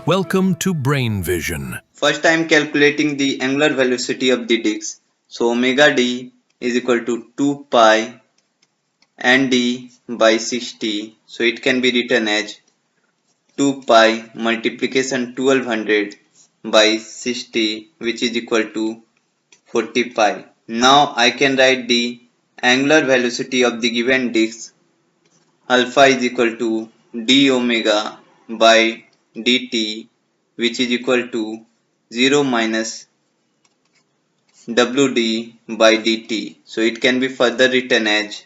Welcome to Brain Vision. First I am calculating the angular velocity of the disk. So omega d is equal to 2 pi n d by 60. So it can be written as 2 pi multiplication 1200 by 60, which is equal to 40 pi. Now I can write the angular velocity of the given disk. Alpha is equal to d omega by dt, which is equal to 0 minus wd by dt. So it can be further written as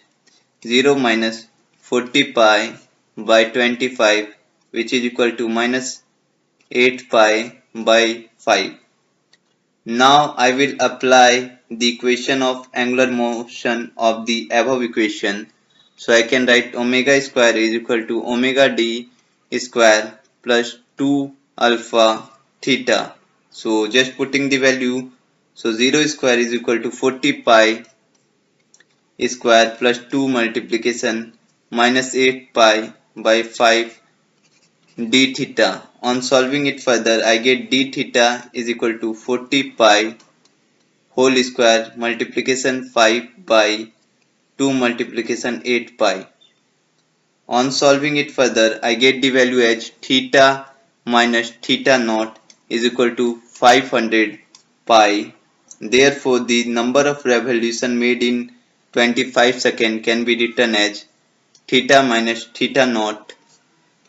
0 minus 40 pi by 25, which is equal to minus 8 pi by 5. Now I will apply the equation of angular motion of the above equation. So I can write omega square is equal to omega d square plus 2 alpha theta. So just putting the value, so 0 square is equal to 40 pi square plus 2 multiplication minus 8 pi by 5 d theta. On solving it further, I get d theta is equal to 40 pi whole square multiplication 5 by 2 multiplication 8 pi. On solving it further, I get the value as theta minus theta naught is equal to 500 pi. Therefore, the number of revolution made in 25 seconds can be written as theta minus theta naught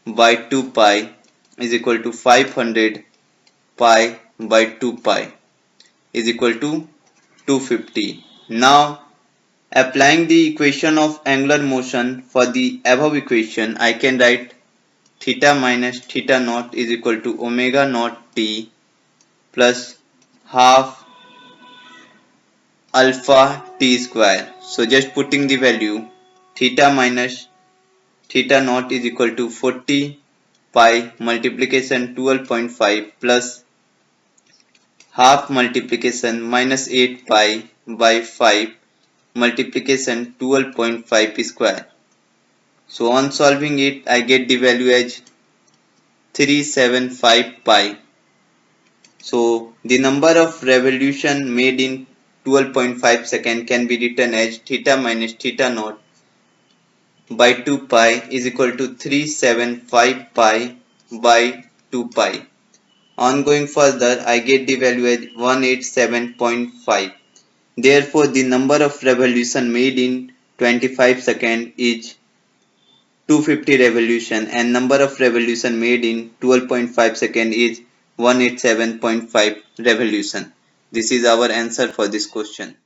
by 2 pi is equal to 500 pi by 2 pi is equal to 250. Now applying the equation of angular motion for the above equation, I can write theta minus theta naught is equal to omega naught t plus half alpha t square. So just putting the value, theta minus theta naught is equal to 40 pi multiplication 12.5 plus half multiplication minus 8 pi by 5 multiplication 12.5 square. So on solving it, I get the value as 375 pi. So the number of revolution made in 12.5 second can be written as theta minus theta naught by 2 pi is equal to 375 pi by 2 pi. On going further, I get the value as 187.5. Therefore, the number of revolution made in 25 seconds is 250 revolution and number of revolution made in 12.5 seconds is 187.5 revolution. This is our answer for this question.